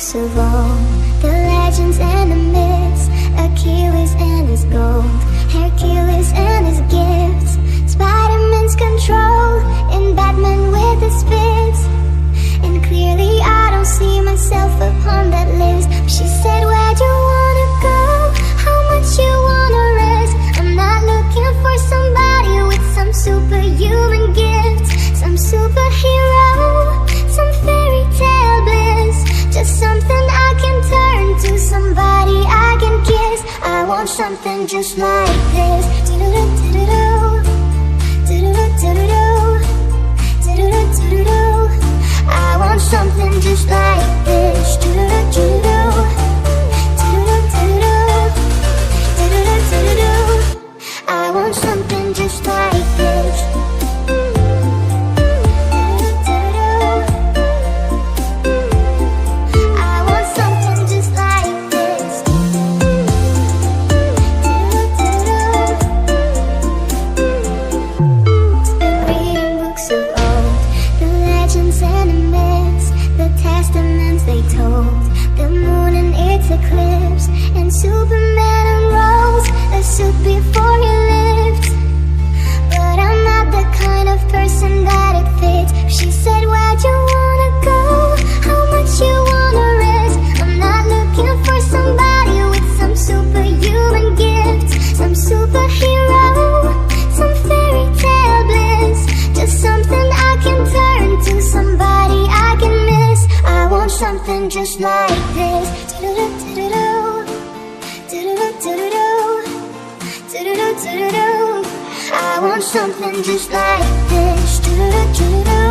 books of old, the legends and the myths, Achilles and his gold, Hercules and his gifts, Spider-Man's control, and Batman with his fists. And clearly I don't see myself upon that list. She said, where'd you wanna go? How much you wanna risk? I'm not looking for somebody with some superhuman gifts, some superhero, some fairy tale bliss, just something I can turn to, somebody I can kiss. I want something just like this. I want something just like this. I want something just like this. I want something just like this. Reading books of old, the legends and the myths, the testaments they told, the moon and its eclipse, and Superman unrolls a suit before he lived. But I'm not the kind of person that it fits. She said, where'd you wanna go? How much you wanna risk? I'm not looking for somebody with some superhuman gifts, some superhero, some fairy tale bliss, just something I can turn to, somebody I can miss. I want something just like this. I want something just like this.